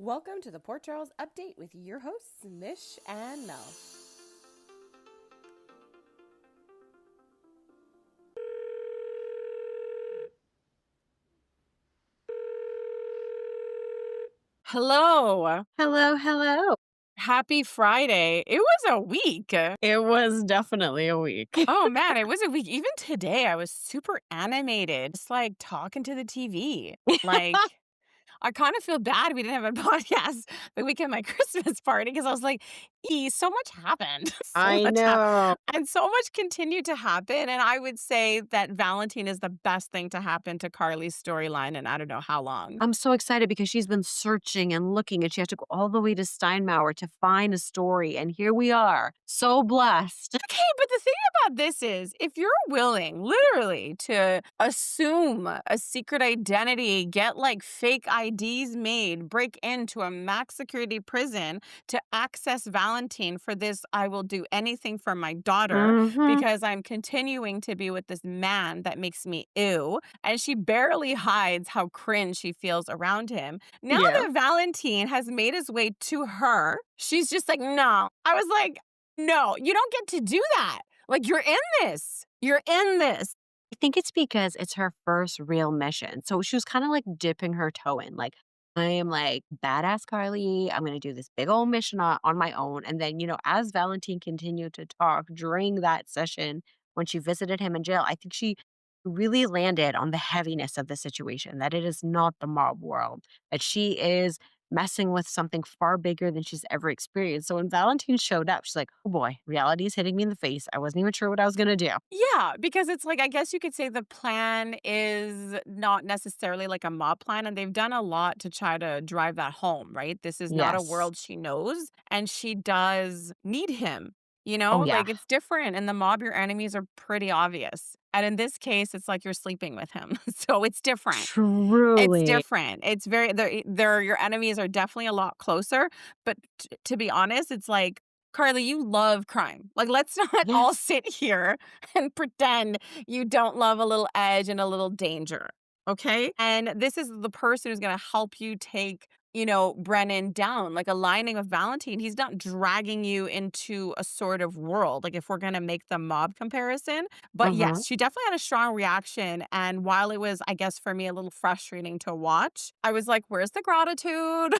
Welcome to the Port Charles Update with your hosts, Mish and Mel. Hello. Hello. Happy Friday. It was a week. It was definitely a week. Oh man, it was a week. Even today, I was super animated, just like talking to the TV. Like, I kind of feel bad we didn't have a podcast the week of my Christmas party because I was like, so much happened. So I much happened. know. And so much continued to happen. And I would say that Valentine is the best thing to happen to Carly's storyline. And I don't know how long. I'm so excited because she's been searching and looking, and she has to go all the way to Steinmauer to find a story. And here we are, so blessed. Okay, but the thing about this is if you're willing literally to assume a secret identity, get like fake IDs made, break into a max security prison to access Valentine for this, I will do anything for my daughter Mm-hmm. because I'm continuing to be with this man that makes me ew. And she barely hides how cringe she feels around him. Now Yeah. that Valentine has made his way to her, she's just like, no. I was like, no, you don't get to do that. Like, you're in this. You're in this. I think it's because it's her first real mission. So she was kind of like dipping her toe in. Like, I am like badass Carly. I'm going to do this big old mission on my own. And then, as Valentine continued to talk during that session when she visited him in jail, I think she really landed on the heaviness of the situation, that it is not the mob world, that she is messing with something far bigger than she's ever experienced. So when Valentine showed up, she's like, oh boy, reality is hitting me in the face. I wasn't even sure what I was going to do. Yeah, because it's like, I guess you could say the plan is not necessarily like a mob plan, and they've done a lot to try to drive that home, right? This is not a Yes. world she knows, and she does need him. Oh, yeah. Like it's different. In the mob, your enemies are pretty obvious. And in this case, it's like you're sleeping with him. So it's different. It's Truly. different. It's very they're your enemies are definitely a lot closer, but to be honest, it's like, "Carly, you love crime. Like, let's not all Yes. sit here and pretend you don't love a little edge and a little danger, okay? And this is the person who's gonna help you take, Brennan down, like aligning with Valentine. He's not dragging you into a sort of world, like, if we're gonna make the mob comparison. But Hmm. yes, she definitely had a strong reaction, and while it was, I guess, for me, a little frustrating to watch, I was like, "Where's the gratitude?"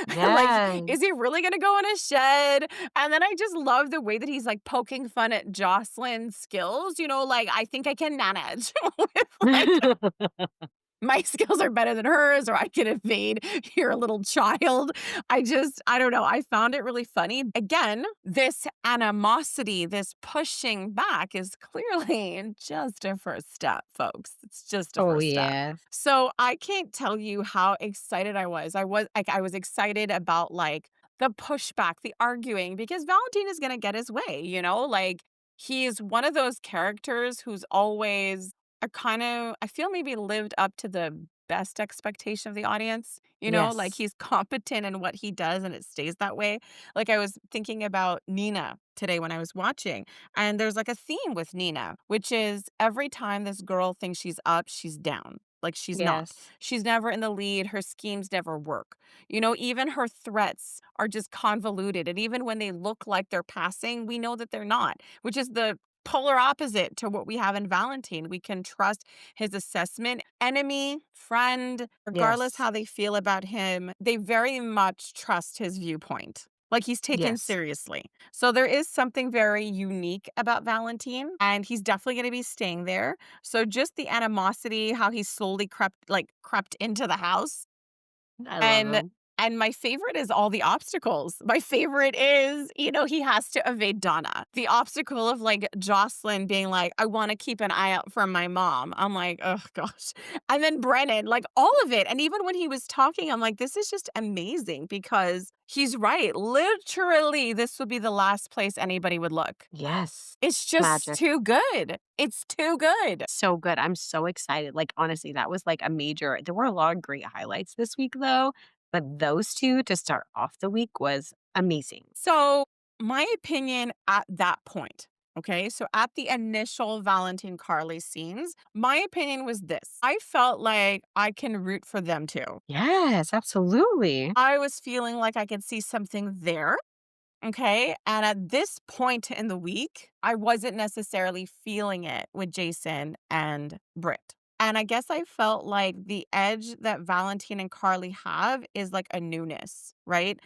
Like, is Yes. he really gonna go in a shed? And then I just love the way that he's, like, poking fun at Jocelyn's skills, like, "I think I can manage." With, like, my skills are better than hers, or I can evade your little child. I don't know. I found it really funny. Again, this animosity, this pushing back is clearly just a first step, folks. It's just a Oh, first step. yeah. So I can't tell you how excited I was. I was excited about like the pushback, the arguing, because Valentine is gonna get his way, Like he's one of those characters who's always I feel maybe lived up to the best expectation of the audience, like Yes. he's competent in what he does and it stays that way. Like I was thinking about Nina today when I was watching, and there's like a theme with Nina, which is every time this girl thinks she's up, she's down. Like she's not. Yes. She's never in the lead. Her schemes never work. Even her threats are just convoluted. And even when they look like they're passing, we know that they're not, which is the polar opposite to what we have in Valentine. We can trust his assessment. Enemy, friend, regardless Yes. how they feel about him, they very much trust his viewpoint. Like he's taken Yes. seriously. So there is something very unique about Valentine, and he's definitely going to be staying there. So just the animosity, how he slowly crept into the house, I love and him. and my favorite is all the obstacles. My favorite is, he has to evade Donna. The obstacle of like Jocelyn being like, I want to keep an eye out for my mom. I'm like, oh gosh. And then Brennan, like all of it. And even when he was talking, I'm like, this is just amazing because he's right. Literally, this would be the last place anybody would look. Yes. It's just Magic. too good. It's too good. So good. I'm so excited. Like, honestly, that was like a major. There were a lot of great highlights this week, though. But those two to start off the week was amazing. So, my opinion at that point, Okay, so at the initial Valentine Carly scenes, my opinion was this. I felt like I can root for them too. Yes, absolutely. I was feeling like I could see something there. Okay. And at this point in the week, I wasn't necessarily feeling it with Jason and Britt. And I guess I felt like the edge that Valentine and Carly have is like a newness, right?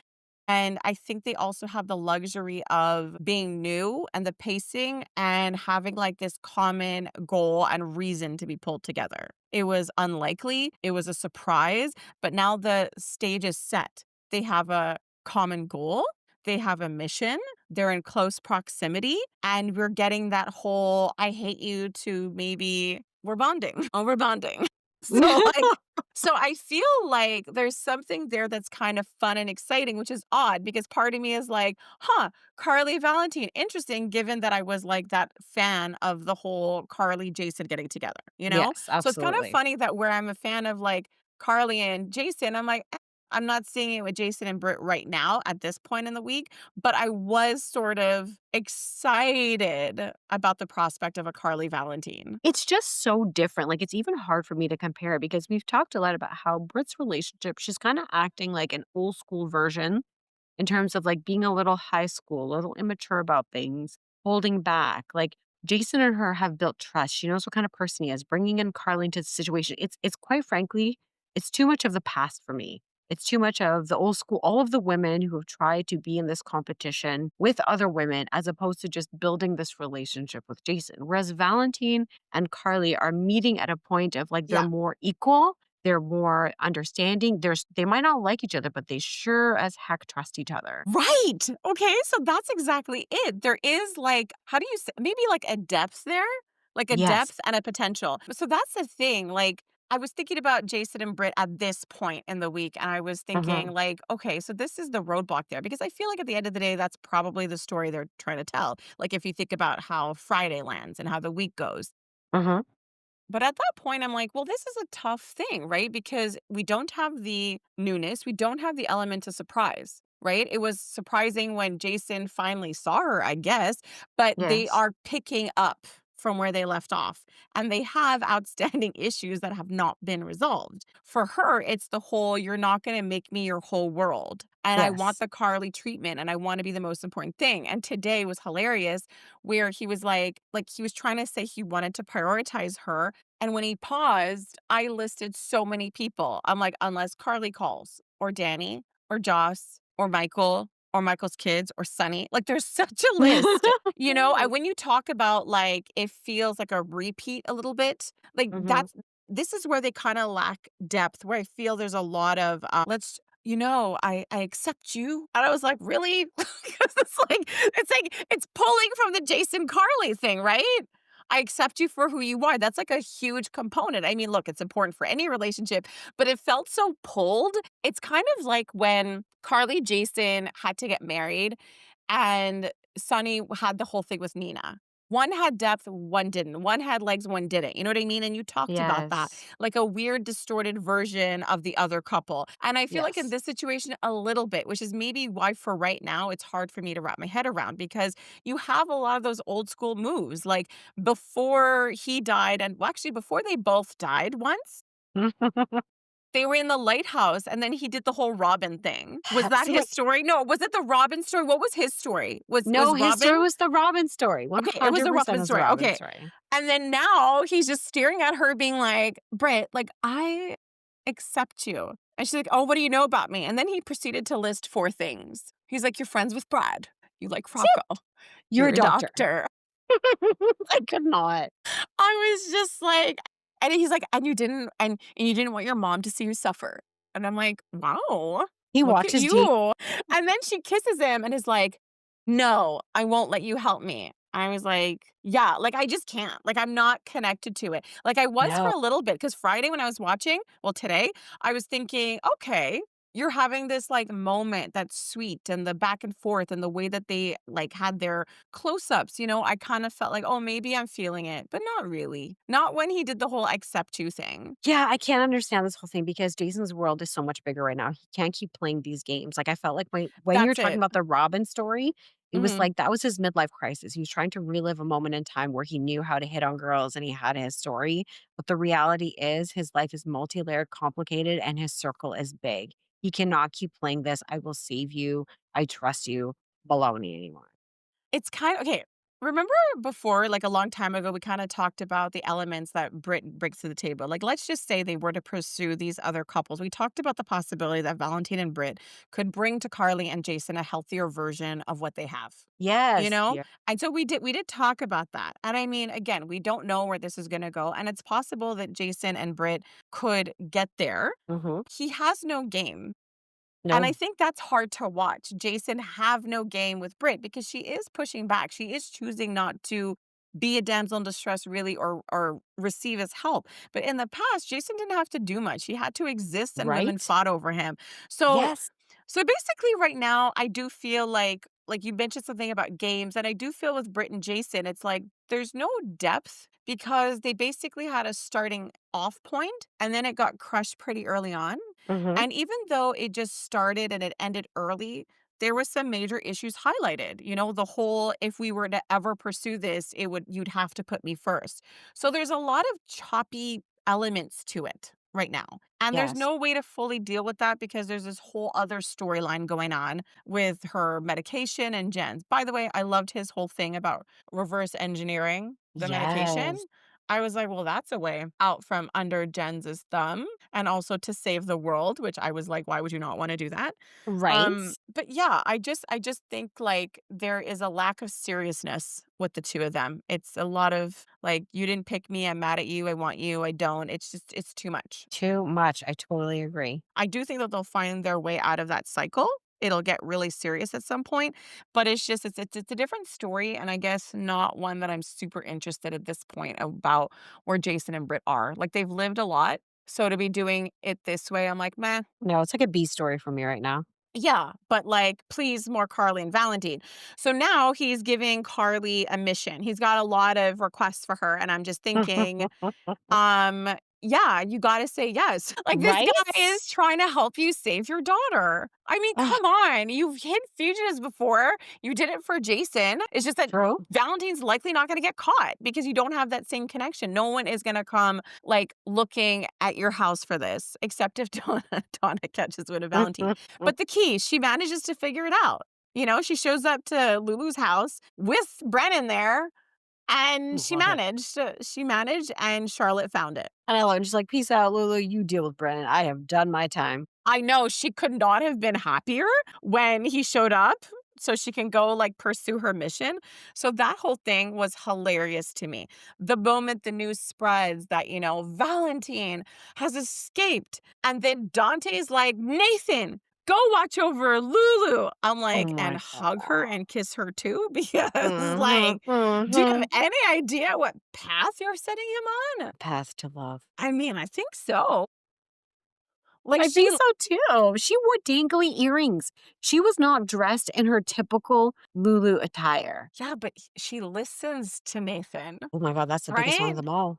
And I think they also have the luxury of being new and the pacing and having like this common goal and reason to be pulled together. It was unlikely, it was a surprise, but now the stage is set. They have a common goal, they have a mission, they're in close proximity, and we're getting that whole I hate you to maybe we're bonding. Oh, we're bonding. So like so I feel like there's something there that's kind of fun and exciting, which is odd because part of me is like, huh, Carly Valentine, interesting, given that I was like that fan of the whole Carly Jason getting together, you know? Yes, So it's kind of absolutely. funny that where I'm a fan of like Carly and Jason, I'm like, I'm not seeing it with Jason and Britt right now at this point in the week, but I was sort of excited about the prospect of a Carly Valentine. It's just so different. Like, it's even hard for me to compare because we've talked a lot about how Britt's relationship, she's kind of acting like an old school version in terms of like being a little high school, a little immature about things, holding back. Like Jason and her have built trust. She knows what kind of person he is. Bringing in Carly into the situation, it's quite frankly, it's too much of the past for me. It's too much of the old school, all of the women who have tried to be in this competition with other women, as opposed to just building this relationship with Jason. Whereas Valentine and Carly are meeting at a point of like they're Yeah. more equal, they're more understanding. They might not like each other, but they sure as heck trust each other. Right. Okay. So that's exactly it. There is like, how do you say, maybe like a depth there, like a Yes. depth and a potential. So that's the thing. Like, I was thinking about Jason and Britt at this point in the week, and I was thinking, Mhm. like, okay, so this is the roadblock there because I feel like at the end of the day, that's probably the story they're trying to tell. Like, if you think about how Friday lands and how the week goes. Mhm. But at that point, I'm like, well, this is a tough thing, right? Because we don't have the newness, we don't have the element of surprise, right? It was surprising when Jason finally saw her, I guess, but they Yes. are picking up from where they left off and they have outstanding issues that have not been resolved. For her, it's the whole you're not going to make me your whole world. And I want Yes. the Carly treatment and I want to be the most important thing. And today was hilarious where he was like he was trying to say he wanted to prioritize her and when he paused, I listed so many people. I'm like, unless Carly calls, or Danny, or Joss, or Michael, or Michael's kids, or Sonny. Like, there's such a list. You know, I, Yes. when you talk about like, it feels like a repeat a little bit, like, Mhm. this is where they kind of lack depth, where I feel there's a lot of, I accept you. And I was like, really? Because it's pulling from the Jason Carly thing, right? I accept you for who you are. That's like a huge component. I mean, look, it's important for any relationship, but it felt so pulled. It's kind of like when Carly Jason had to get married and Sonny had the whole thing with Nina. One had depth, one didn't. One had legs, one didn't. You know what I mean? And you talked about that, Yes. like a weird, distorted version of the other couple. And I feel like in Yes. this situation, a little bit, which is maybe why for right now, it's hard for me to wrap my head around because you have a lot of those old school moves. Like before he died, and well, actually, before they both died once, they were in the lighthouse and then he did the whole Robin thing. Was that So, his like, story? No, was it the Robin story? What was his story? Was no, his Robin? story was the Robin story. Okay, it was the 100% Robin was the story. Robin Okay. story. And then now he's just staring at her being like, "Britt, like I accept you." And she's like, "Oh, what do you know about me?" And then he proceeded to list 4 things. He's like, "You're friends with Brad. You like Rocco. You're You're a a doctor. doctor." I could not. I was just like and he's like, and you didn't want your mom to see you suffer." And I'm like, "Wow, He look at watches TV. you." And then she kisses him and is like, "No, I won't let you help me." I was like, "Yeah, like I just can't. Like I'm not connected to it." Like I was for No. a little bit because Friday when I was watching, well today, I was thinking, "Okay." you're having this like moment that's sweet and the back and forth and the way that they like had their close-ups, I kind of felt like, oh, maybe I'm feeling it, but not really. Not when he did the whole accept you thing. Yeah, I can't understand this whole thing because Jason's world is so much bigger right now. He can't keep playing these games. Like I felt like when you're That's talking it. about the Robin story, it was Hmm. like that was his midlife crisis. He was trying to relive a moment in time where he knew how to hit on girls and he had his story. But the reality is his life is multi-layered, complicated, and his circle is big. He cannot keep playing this I will save you, I trust you baloney anymore. It's kind of okay. Remember before, like a long time ago, we kind of talked about the elements that Brit brings to the table. Like, let's just say they were to pursue these other couples. We talked about the possibility that Valentine and Brit could bring to Carly and Jason a healthier version of what they have. You Yes. know? Yeah. And so we did talk about that. And I mean, again, we don't know where this is gonna go. And it's possible that Jason and Brit could get there. Hmm. He has no game. And I No. think that's hard to watch. Jason have no game with Britt because she is pushing back. She is choosing not to be a damsel in distress really or receive his help. But in the past, Jason didn't have to do much. He had to exist and women Right? fought over him. So Yes. so basically right now I do feel like you mentioned something about games and I do feel with Britt and Jason it's like there's no depth because they basically had a starting off point and then it got crushed pretty early on. Hmm. And even though it just started and it ended early, there was some major issues highlighted. The whole if we were to ever pursue this, you'd have to put me first. So there's a lot of choppy elements to it right now. And there's Yes. no way to fully deal with that because there's this whole other storyline going on with her medication and Jen's. By the way, I loved his whole thing about reverse engineering the medication. Yes. I was like, well, that's a way out from under Jens's thumb and also to save the world, which I was like, why would you not want to do that? Right? But yeah, I just think like there is a lack of seriousness with the two of them. It's a lot of like, you didn't pick me, I'm mad at you, I want you, I don't. It's too much. Too much. I totally agree. I do think that they'll find their way out of that cycle. It'll get really serious at some point, but it's a different story, and I guess not one that I'm super interested at this point about where Jason and Britt are. Like they've lived a lot, so to be doing it this way, I'm like, meh. No, it's like a B story for me right now. Yeah, but like, please, more Carly and Valentine. So now he's giving Carly a mission. He's got a lot of requests for her, and I'm just thinking, um, yeah, you gotta say yes. Like, this Right? guy is trying to help you save your daughter. I mean, Ugh, come on. You've hid fugitives before. You did it for Jason. It's just that true. Valentine's likely not gonna get caught because you don't have that same connection. No one is gonna come, like, looking at your house for this, except if Donna catches wind of Valentine. But the key, she manages to figure it out. She shows up to Lulu's house with Brennan there and she Love it. managed. She managed, and Charlotte found it. And I love it. She's like, peace out, Lulu. You deal with Brennan. I have done my time. I know she could not have been happier when he showed up so she can go like pursue her mission. So that whole thing was hilarious to me. The moment the news spreads that, Valentine has escaped, and then Dante's like, Nathan, go watch over Lulu. I'm Oh like, and my hug her God. and kiss her too? Because, Hmm. like, do you have Hmm. any idea what path you're setting him on? Path to love. I mean, I think so. Like, I think so too. She wore dangly earrings. She was not dressed in her typical Lulu attire. yeah, but she listens to Nathan, Oh my God, that's the biggest one right? of them all.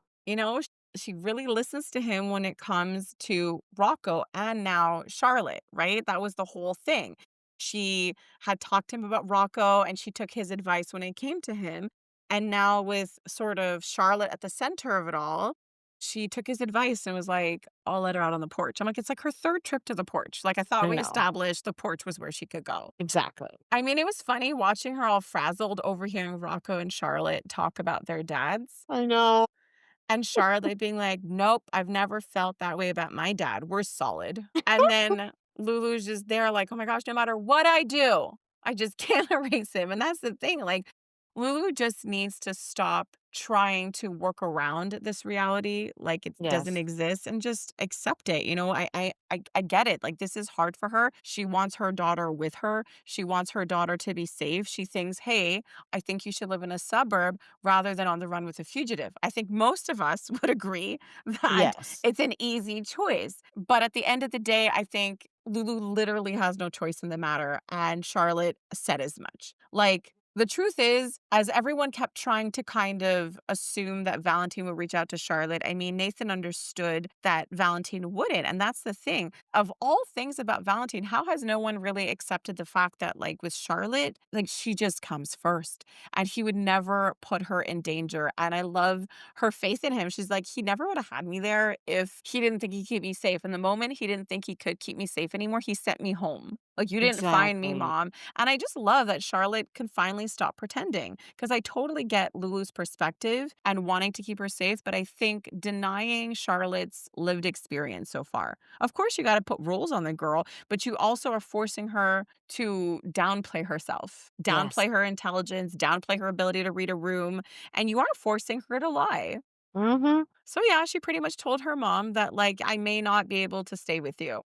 She really listens to him when it comes to Rocco and now Charlotte, right? That was the whole thing. She had talked to him about Rocco and she took his advice when it came to him. And now, with sort of Charlotte at the center of it all, she took his advice and was like, I'll let her out on the porch. I'm like, it's like her third trip to the porch. Like, I thought I we know. established the porch was where she could go. Exactly. I mean, it was funny watching her all frazzled overhearing Rocco and Charlotte talk about their dads. I know. And Charlotte being like, nope, I've never felt that way about my dad. We're solid. And then Lulu's just there, like, oh my gosh, no matter what I do, I just can't erase him. And that's the thing. Like, Lulu just needs to stop trying to work around this reality like it doesn't Yes. exist and just accept it. I get it. Like this is hard for her. She wants her daughter with her. She wants her daughter to be safe. She thinks, hey, I think you should live in a suburb rather than on the run with a fugitive. I think most of us would agree that Yes. it's an easy choice. But at the end of the day, I think Lulu literally has no choice in the matter. And Charlotte said as much. Like, the truth is, as everyone kept trying to kind of assume that Valentine would reach out to Charlotte, I mean, Nathan understood that Valentine wouldn't. And that's the thing. Of all things about Valentine, how has no one really accepted the fact that, like, with Charlotte, like, she just comes first and he would never put her in danger. And I love her faith in him. She's like, he never would have had me there if he didn't think he could keep me safe. And the moment he didn't think he could keep me safe anymore, he sent me home. Like, you didn't find me, Exactly. mom. And I just love that Charlotte can finally stop pretending because I totally get Lulu's perspective and wanting to keep her safe. But I think denying Charlotte's lived experience so far. Of course, you got to put rules on the girl, but you also are forcing her to downplay herself, Yes. downplay her intelligence, downplay her ability to read a room, and you are forcing her to lie. Mhm. So, yeah, she pretty much told her mom that, like, I may not be able to stay with you.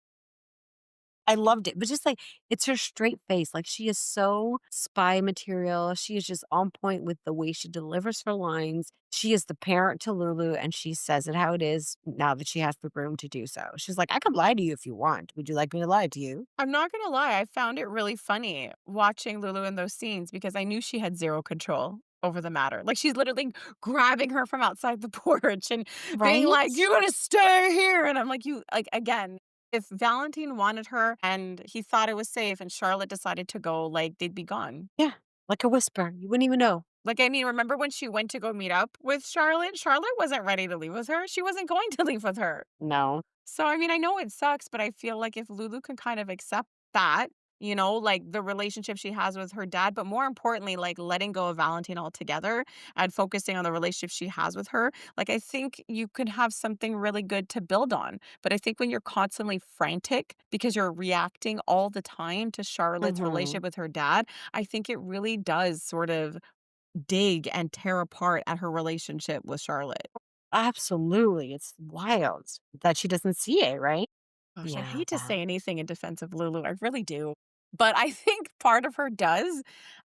I loved it, but just, like, it's her straight face, like, she is so spy material, she is just on point with the way she delivers her lines. She is the parent to Lulu, and she says it how it is now that she has the room to do so. She's like, "I could lie to you if you want. Would you like me to lie to you?" I'm not gonna lie, I found it really funny watching Lulu in those scenes because I knew she had 0 control over the matter. Like, she's literally grabbing her from outside the porch and being Right? like, "You gotta stay here," and I'm like, "You," like, again, if Valentine wanted her and he thought it was safe and Charlotte decided to go, like, they'd be gone. Yeah, like a whisper, you wouldn't even know. Like, I mean, remember when she went to go meet up with Charlotte? Charlotte wasn't ready to leave with her. She wasn't going to leave with her. No. So, I mean, I know it sucks, but I feel like if Lulu can kind of accept that, like the relationship she has with her dad, but more importantly, like letting go of Valentine altogether and focusing on the relationship she has with her, like I think you could have something really good to build on. But I think when you're constantly frantic because you're reacting all the time to Charlotte's Mhm. relationship with her dad, I think it really does sort of dig and tear apart at her relationship with Charlotte. Absolutely, it's wild that she doesn't see it, right? Gosh, I Yeah, hate to that say anything in defense of Lulu, I really do. But I think part of her does,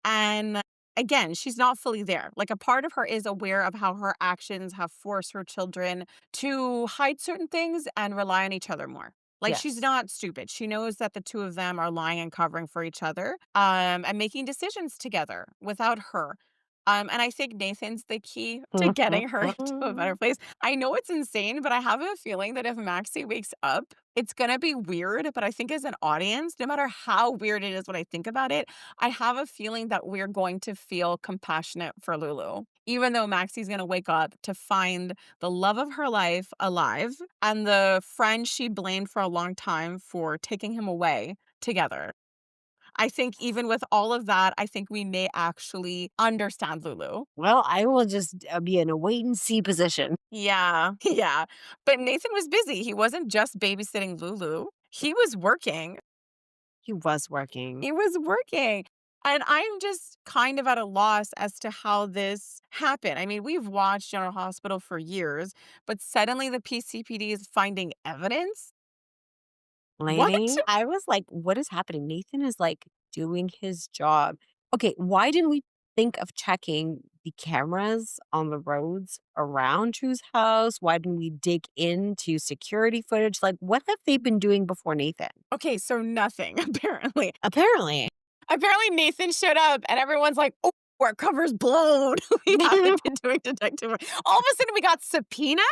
and again, she's not fully there. Like, a part of her is aware of how her actions have forced her children to hide certain things and rely on each other more. Like, she's yes. not stupid. She knows that the two of them are lying and covering for each other, and making decisions together without her. And I think Nathan's the key to getting her into a better place. I know it's insane, but I have a feeling that if Maxie wakes up, it's gonna be weird, but I think as an audience, no matter how weird it is when I think about it, I have a feeling that we're going to feel compassionate for Lulu. Even though Maxie's gonna wake up to find the love of her life alive and the friend she blamed for a long time for taking him away together. I think even with all of that, I think we may actually understand Lulu. Well, I will just, be in a wait and see position. Yeah, yeah. But Nathan was busy. He wasn't just babysitting Lulu. He was working. He was working. He was working. And I'm just kind of at a loss as to how this happened. I mean, we've watched General Hospital for years, but suddenly the PCPD is finding evidence? What? Lady, I was like, "What is happening?" Nathan is, like, doing his job. Okay, why didn't we think of checking the cameras on the roads around True's house? Why didn't we dig into security footage? Like, what have they been doing before Nathan? Okay, so nothing, apparently. Apparently. Apparently Nathan showed up and everyone's like, "Oh, our cover's blown. We haven't been doing detective work." All of a sudden we got subpoenas.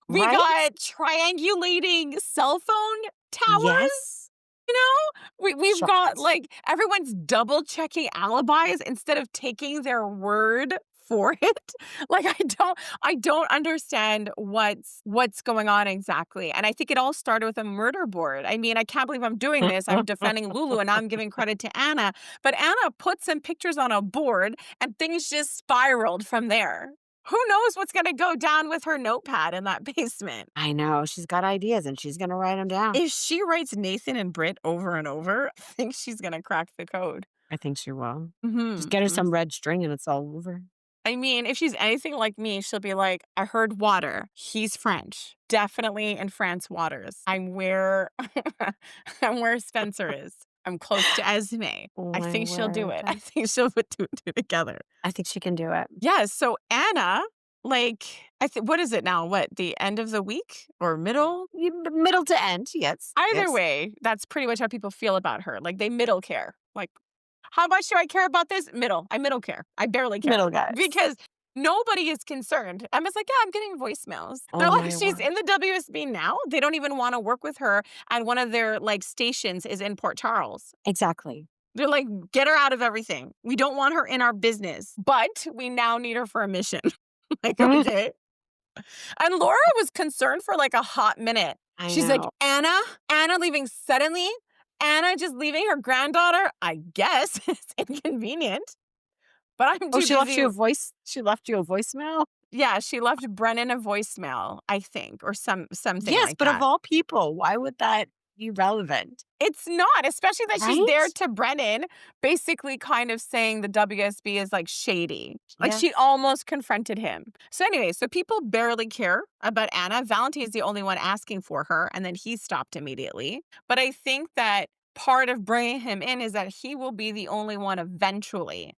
We Right? got triangulating cell phone towers. Yes. You know, we've got Shocked. like everyone's double checking alibis instead of taking their word for it. Like I don't understand what's going on exactly. And I think it all started with a murder board. I mean, I can't believe I'm doing this. I'm defending Lulu and now I'm giving credit to Anna. But Anna put some pictures on a board and things just spiraled from there. Who knows what's going to go down with her notepad in that basement? I know, she's got ideas and she's gonna write them down. If she writes Nathan and Britt over and over, I think she's gonna crack the code. I think she will. Just Mhm, get her mhm. some red string and it's all over. I mean, if she's anything like me, she'll be like, I heard water. He's French. Definitely in France waters. I'm where I'm where Spencer is. I'm close to Esme. Oh I my think she'll do it. I word. think she'll put two and two together. I think she can do it. Yeah, so Anna, like, what is it now? What, the end of the week or middle? Middle to end, yes. Either yes. way, that's pretty much how people feel about her. Like, they middle care. Like, how much do I care about this? Middle. I middle care. I barely care. Middle guys. Because nobody is concerned. I'm just like, yeah, I'm getting voicemails. Oh They're like, my she's word. in the WSB now. They don't even want to work with her. And one of their like stations is in Port Charles. Exactly. They're like, get her out of everything. We don't want her in our business, but we now need her for a mission. Like, okay. And Laura was concerned for like a hot minute. I She's know. like, Anna leaving suddenly? Anna just leaving her granddaughter? I guess it's inconvenient. But I'm too Oh, she left busy. you a voice. She left you a voicemail. Yeah, she left Brennan a voicemail, I think, or something Yes, like but that. of all people, why would that be relevant? It's not, especially that she's there Right? to Brennan, basically kind of saying the WSB is like shady. Like Yes. she almost confronted him. So anyway, so people barely care about Anna. Valentine's the only one asking for her, and then he stopped immediately. But I think that part of bringing him in is that he will be the only one eventually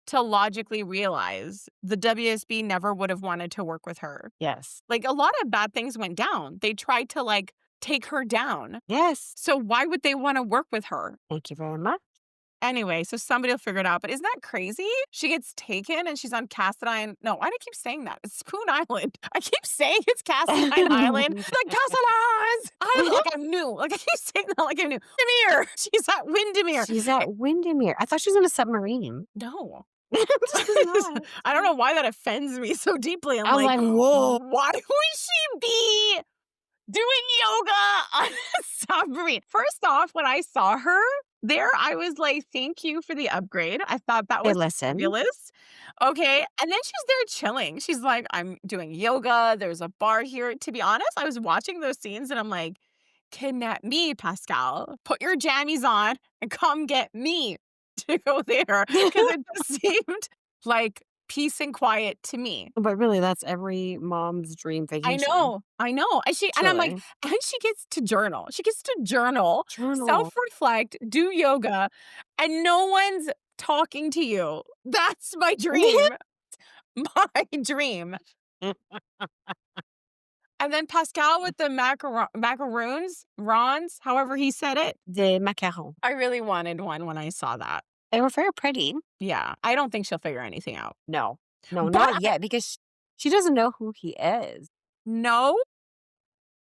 to logically realize the WSB never would have wanted to work with her. Yes. Like a lot of bad things went down. They tried to like take her down. Yes. So why would they want to work with her? Thank you very much. Anyway, so somebody will figure it out. But isn't that crazy? She gets taken and she's on Cassadine. No, why do I keep saying that? It's Spoon Island. I keep saying it's Cassadine Island. Like Cassadines. I'm new. Like I keep saying that like I'm new. Windermere. She's at Windermere. She's at Windermere. I thought she was in a submarine. No. Just not. I don't know why that offends me so deeply. I was like, whoa. Why would she be doing yoga on a submarine? First off, when I saw her there, I was like, thank you for the upgrade. I thought that Hey, was listen. fabulous. Okay. And then she's there chilling. She's like, I'm doing yoga. There's a bar here. To be honest, I was watching those scenes and I'm like, kidnap me, Pascal. Put your jammies on and come get me to go there. Because it just seemed like peace and quiet to me. But really, that's every mom's dream vacation. I know. And I'm like, Truly. and she gets to journal. She gets to journal, Journal. self-reflect, do yoga, and no one's talking to you. That's my dream. My dream. And then Pascal with the macaroons, Rons, however he said it. The macarons. I really wanted one when I saw that. They were very pretty. Yeah. I don't think she'll figure anything out. No, But not yet, because she doesn't know who he is. No.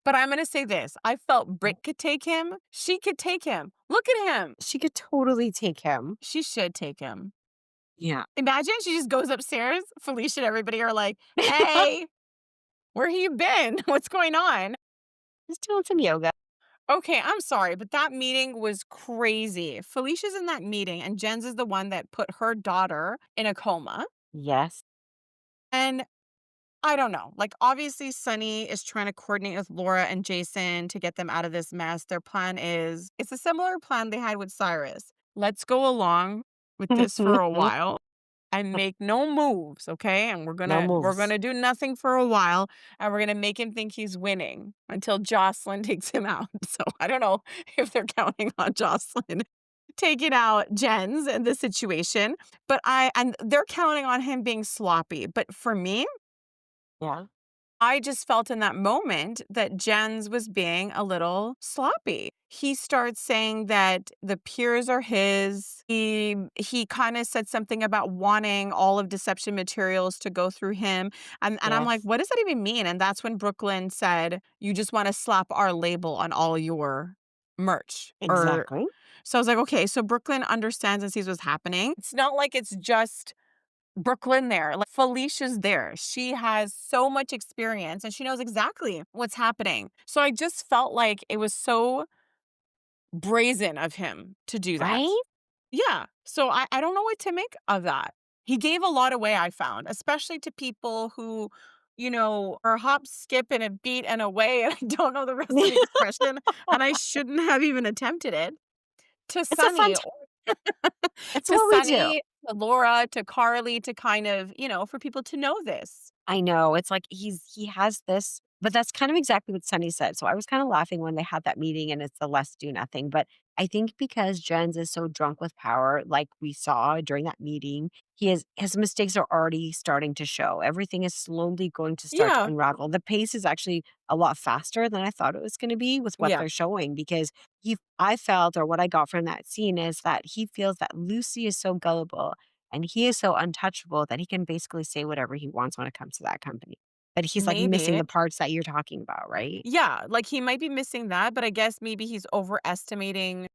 But I'm going to say this. I felt Britt could take him. She could take him. Look at him. She could totally take him. She should take him. Yeah. Imagine she just goes upstairs. Felicia and everybody are like, hey, where have you been? What's going on? Just doing some yoga. Okay, I'm sorry, but that meeting was crazy. Felicia's in that meeting, and Jen's is the one that put her daughter in a coma. Yes. And I don't know. Like, obviously, Sunny is trying to coordinate with Laura and Jason to get them out of this mess. Their plan is, it's a similar plan they had with Cyrus. Let's go along with this for a while and make no moves, okay? And we're gonna do nothing for a while, and we're gonna make him think he's winning until Jocelyn takes him out. So I don't know if they're counting on Jocelyn taking out Jen's in this situation, but and they're counting on him being sloppy. But for me, Yeah. I just felt in that moment that Jens was being a little sloppy. He starts saying that the peers are his. He kind of said something about wanting all of deception materials to go through him. And I'm like, Yes. what does that even mean? And that's when Brook Lynn said, you just want to slap our label on all your merch. Exactly. So I was like, okay, so Brook Lynn understands and sees what's happening. It's not like it's just Brook Lynn there. Like Felicia's there. She has so much experience and she knows exactly what's happening. So I just felt like it was so brazen of him to do that. Right? Yeah. So I don't know what to make of that. He gave a lot away, I found, especially to people who, are hop, skip, and a beat and away. And I don't know the rest of the expression. And I shouldn't have even attempted it. To It's a fun Sunny. time. It's To what we do. Sunny, Laura to Carly to kind of, for people to know this. I know. It's like he has this, but that's kind of exactly what Sunny said. So I was kind of laughing when they had that meeting and it's the let's do nothing. But I think because Jens is so drunk with power, like we saw during that meeting, his mistakes are already starting to show. Everything is slowly going to start to Yeah. unravel. The pace is actually a lot faster than I thought it was going to be with what Yeah. they're showing because I felt, or what I got from that scene is that he feels that Lucy is so gullible and he is so untouchable that he can basically say whatever he wants when it comes to that company. But he's, like, missing Maybe. the parts that you're talking about, right? Yeah. Like he might be missing that, but I guess maybe he's overestimating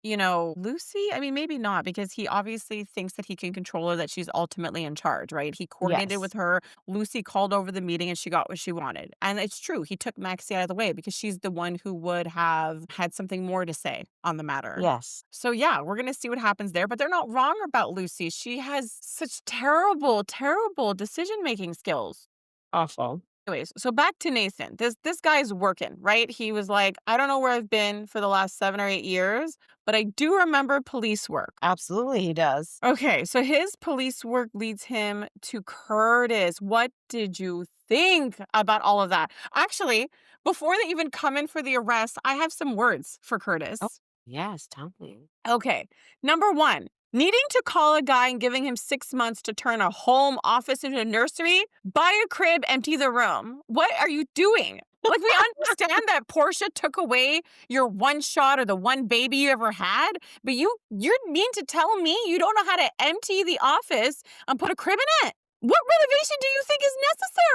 Lucy? I mean, maybe not because he obviously thinks that he can control her, that she's ultimately in charge, right? He coordinated with Yes. her. Lucy called over the meeting and she got what she wanted. And it's true. He took Maxie out of the way because she's the one who would have had something more to say on the matter. Yes. So, yeah, we're going to see what happens there. But they're not wrong about Lucy. She has such terrible, terrible decision making skills. Awful. Anyways, so back to Nathan. This guy's working, right? He was like, I don't know where I've been for the last 7 or 8 years, but I do remember police work. Absolutely, he does. Okay, so his police work leads him to Curtis. What did you think about all of that? Actually, before they even come in for the arrest, I have some words for Oh, Curtis. yes, tell me. Okay. Number one, needing to call a guy and giving him 6 months to turn a home office into a nursery, buy a crib, empty the room. What are you doing? Like, we understand that Portia took away your one shot or the one baby you ever had, but you mean to tell me you don't know how to empty the office and put a crib in it? What renovation do you think is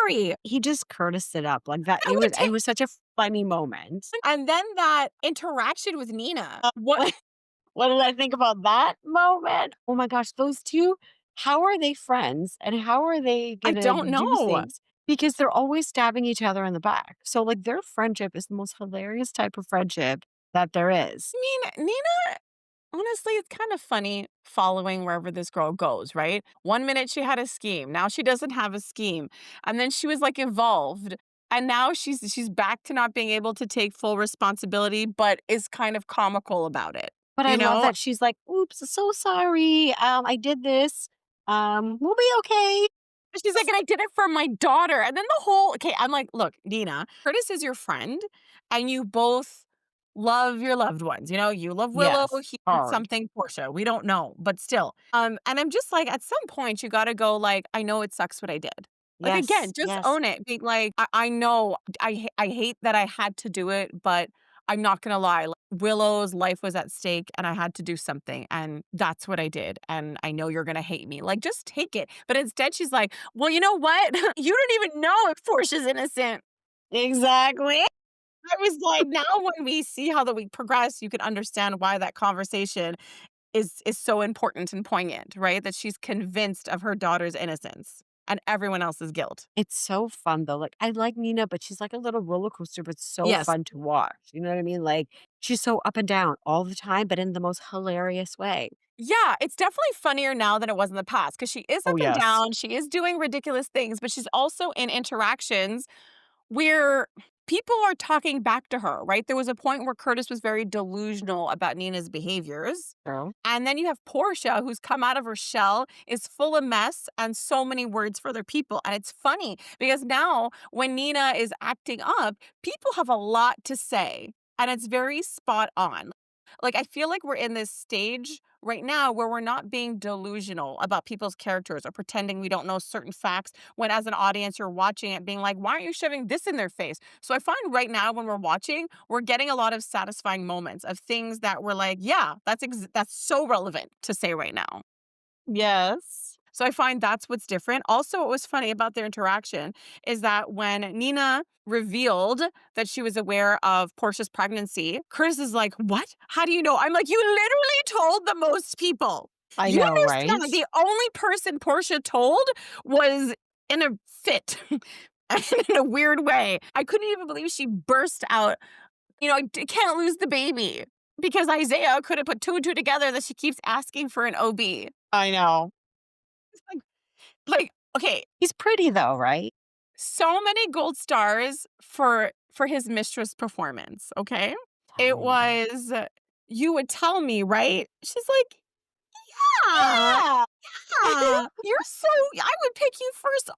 necessary? He just Curtised it up like that. That would It take. was such a funny moment. And then that interaction with Nina. What? What did I think about that moment? Oh my gosh, those 2, how are they friends and how are they I gonna don't do know. things? Because they're always stabbing each other in the back. So, like, their friendship is the most hilarious type of friendship that there is. I mean, Nina, honestly, it's kind of funny following wherever this girl goes, right? One minute she had a scheme, now she doesn't have a scheme. And then she was like evolved. And now she's back to not being able to take full responsibility, but is kind of comical about it. But I You love know? that she's like, "Oops, so sorry. I did this. We'll be okay." She's like, and I did it for my daughter. And then okay, I'm like, look, Nina, Curtis is your friend, and you both love your loved ones. You love Willow, Yes, he did hard. something, Portia. We don't know, but still. And I'm just like, at some point, you gotta go, like, I know it sucks what I did. Like, again, Yes, just yes. own it. Be like, I know I hate that I had to do it, but I'm not gonna lie. Like, Willow's life was at stake and I had to do something. And that's what I did. And I know you're gonna hate me. Like, just take it. But instead, she's like, well, you know what? You don't even know if Portia's innocent. Exactly. I was like, now when we see how the week progressed, you can understand why that conversation is so important and poignant, right? That she's convinced of her daughter's innocence and everyone else's guilt. It's so fun though. Like, I like Nina, but she's like a little roller coaster, but so Yes. fun to watch. You know what I mean? Like, she's so up and down all the time, but in the most hilarious way. Yeah, it's definitely funnier now than it was in the past because she is Oh, up and yes. down. She is doing ridiculous things, but she's also in interactions where people are talking back to her, right? There was a point where Curtis was very delusional about Nina's behaviors. Girl. And then you have Portia, who's come out of her shell, is full of mess and so many words for other people. And it's funny because now when Nina is acting up, people have a lot to say. And it's very spot on. Like, I feel like we're in this stage right now where we're not being delusional about people's characters or pretending we don't know certain facts when, as an audience, you're watching it being like, why aren't you shoving this in their face? So I find right now when we're watching, we're getting a lot of satisfying moments of things that we're like, yeah, that's so relevant to say right now. Yes. So I find that's what's different. Also, what was funny about their interaction is that when Nina revealed that she was aware of Portia's pregnancy, Curtis is like, what? How do you know? I'm like, you literally told the most people. I You know, right? understand that the only person Portia told was in a fit. In a weird way. I couldn't even believe she burst out, can't lose the baby because Isaiah couldn't put two and two together that she keeps asking for an OB. I know. Like, okay, He's pretty though, right? so many gold stars for his mistress performance, okay? Tell It me. was, you would tell me, right? She's like, yeah. Yeah, I would pick you first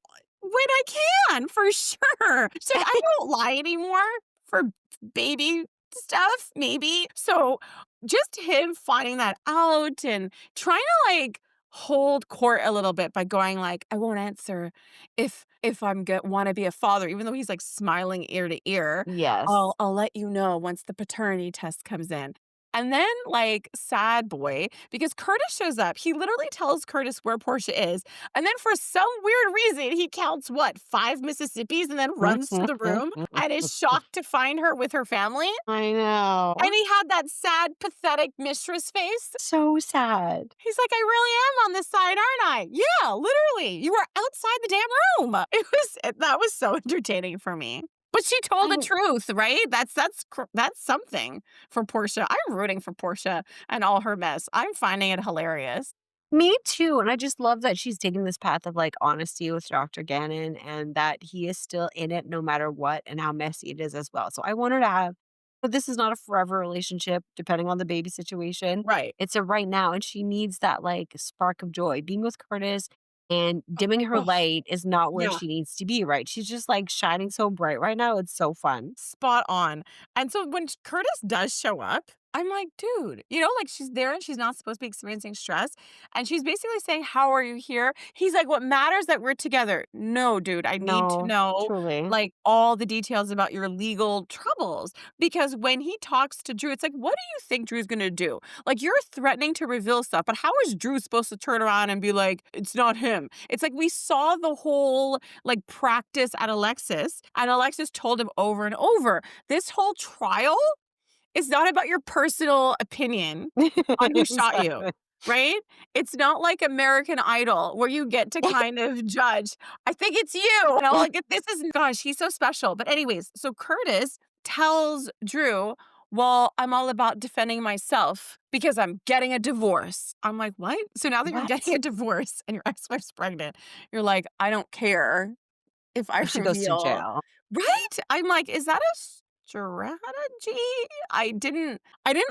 when I can, for sure. So I don't lie anymore for baby stuff, maybe. So just him finding that out and trying to like hold court a little bit by going like, I won't answer if I'm want to be a father, even though he's like smiling ear to ear. Yes. I'll let you know once the paternity test comes in. And then, like, sad boy, because Curtis shows up. He literally tells Curtis where Portia is. And then, for some weird reason, he counts what, 5 Mississippis and then runs to the room and is shocked to find her with her family. I know. And he had that sad, pathetic mistress face. So sad. He's like, I really am on this side, aren't I? Yeah, literally. You were outside the damn room. That was so entertaining for me. But she told the truth, right? That's something for Portia. I'm rooting for Portia and all her mess. I'm finding it hilarious. Me too. And I just love that she's taking this path of like honesty with Dr. Gannon and that he is still in it no matter what and how messy it is as well. So I want her to have, but this is not a forever relationship, depending on the baby situation. Right. It's a right now. And she needs that like spark of joy. Being with Curtis and dimming her Oh, light is not where yeah. she needs to be, right? She's just like shining so bright right now. It's so fun. Spot on. And so when Curtis does show up, I'm like, dude, like she's there and she's not supposed to be experiencing stress. And she's basically saying, how are you here? He's like, what matters that we're together. No, dude, I need to No, know truly. like all the details about your legal troubles. Because when he talks to Drew, it's like, what do you think Drew's going to do? Like, you're threatening to reveal stuff, but how is Drew supposed to turn around and be like, it's not him? It's like we saw the whole like practice at Alexis, and Alexis told him over and over, this whole trial is not about your personal opinion on who shot you, Exactly. right? It's not like American Idol where you get to kind of judge. I think it's you, like this is, gosh, he's so special. But anyways, so Curtis tells Drew, well, I'm all about defending myself because I'm getting a divorce. I'm like, what? So now that you're What? getting a divorce and your ex-wife's pregnant, you're like, I don't care if I If she goes to reveal. jail. Right? I'm like, is that a strategy? I didn't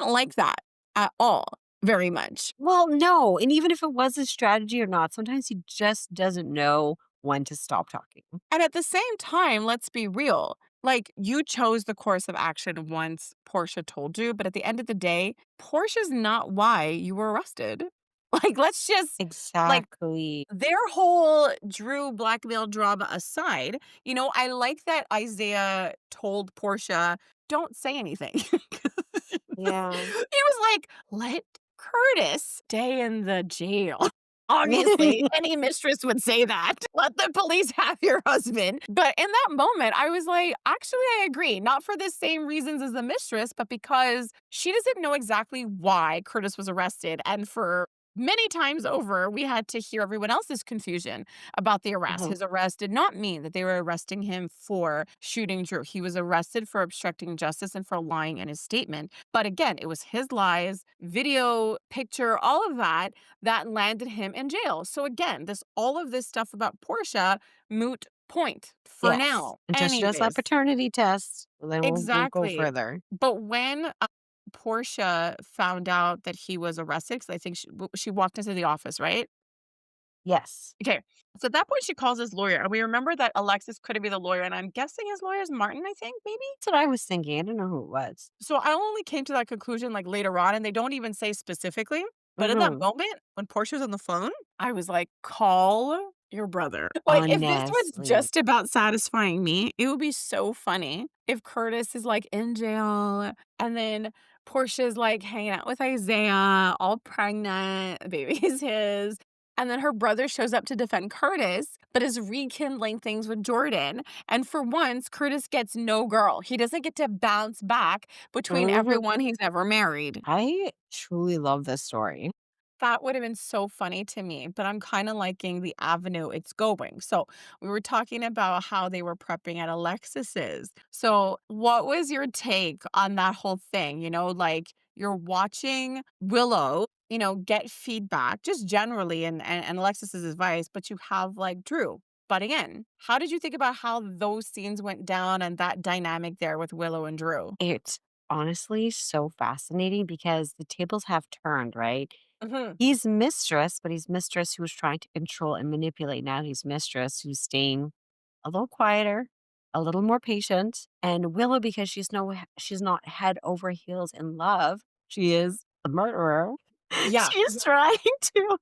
like that at all very much. Well, no, and even if it was a strategy or not, sometimes he just doesn't know when to stop talking. And at the same time, let's be real. Like, you chose the course of action once Portia told you, but at the end of the day, Portia's not why you were arrested. Like, let's just like Exactly. their whole Drew blackmail drama aside, I like that Isaiah told Portia, don't say anything. He Yeah. was like, let Curtis stay in the jail. Obviously, any mistress would say that. Let the police have your husband. But in that moment, I was like, actually, I agree. Not for the same reasons as the mistress, but because she doesn't know exactly why Curtis was arrested. And for many times over, we had to hear everyone else's confusion about the arrest. Mhm. His arrest did not mean that they were arresting him for shooting Drew. He was arrested for obstructing justice and for lying in his statement. But again, it was his lies, video, picture, all of that landed him in jail. So again, all of this stuff about Portia, moot point for Yes. now. And just that Anyways, paternity test. Then we'll go exactly. further. But when Portia found out that he was arrested, because I think she walked into the office, right? Yes. Okay. So at that point, she calls his lawyer. And we remember that Alexis couldn't be the lawyer. And I'm guessing his lawyer is Martin, I think, maybe? That's what I was thinking. I don't know who it was. So I only came to that conclusion like later on, and they don't even say specifically. But in that Mhm. moment, when Portia was on the phone, I was like, call your brother. Like, if this was Honestly. just about satisfying me, it would be so funny if Curtis is like in jail and then Portia's like hanging out with Isaiah, all pregnant, the baby's his. And then her brother shows up to defend Curtis, but is rekindling things with Jordan. And for once, Curtis gets no girl. He doesn't get to bounce back between Mhm. everyone he's ever married. I truly love this story. That would have been so funny to me, but I'm kinda liking the avenue it's going. So, we were talking about how they were prepping at Alexis's. So, what was your take on that whole thing? Like, you're watching Willow, get feedback just generally and Alexis's advice, but you have, like, Drew butting in. How did you think about how those scenes went down and that dynamic there with Willow and Drew? It's honestly so fascinating because the tables have turned, right? Mhm. He's mistress, but he's mistress who was trying to control and manipulate. Now he's mistress who's staying a little quieter, a little more patient. And Willow, because she's not head over heels in love. She is a murderer. Yeah. She's trying to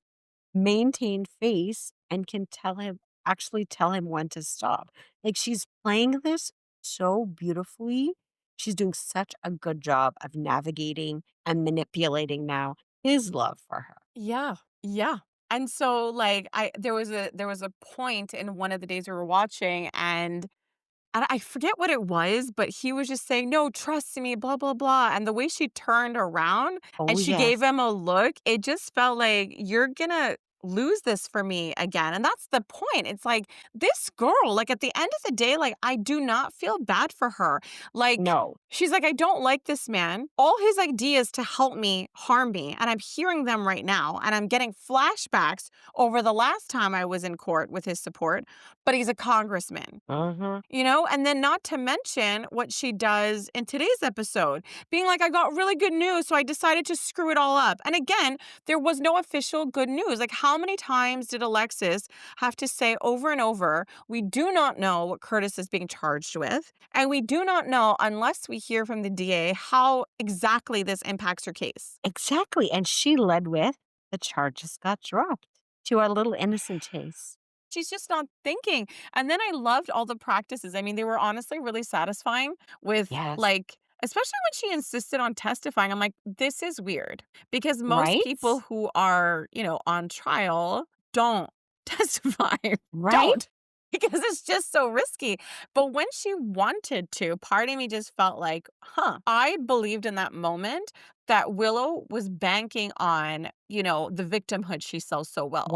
maintain face and can actually tell him when to stop. Like she's playing this so beautifully. She's doing such a good job of navigating and manipulating now his love for her. Yeah. Yeah. And so like there was a point in one of the days we were watching, and I forget what it was, but he was just saying, "No, trust me, blah, blah, blah." And the way she turned around Oh, and she yes. gave him a look, it just felt like, "You're gonna lose this for me again." And that's the point. It's like, this girl, like, at the end of the day, like, I do not feel bad for her. Like, No. she's like, "I don't like this man. All his ideas to help me harm me, and I'm hearing them right now, and I'm getting flashbacks over the last time I was in court with his support, but he's a congressman." Uh-huh. And then not to mention what she does in today's episode, being like, "I got really good news, so I decided to screw it all up." And again, there was no official good news. Like, how many times did Alexis have to say over and over, "We do not know what Curtis is being charged with, and we do not know, unless we hear from the DA, how exactly this impacts her case." Exactly. And she led with the charges got dropped to our little innocent chase. She's just not thinking. And then I loved all the practices. I mean, they were honestly really satisfying with Yes. like, especially when she insisted on testifying. I'm like, this is weird because most Right? people who are, on trial don't testify. Right? Don't. Because it's just so risky. But when she wanted to, part of me just felt like, I believed in that moment that Willow was banking on, the victimhood she sells so well.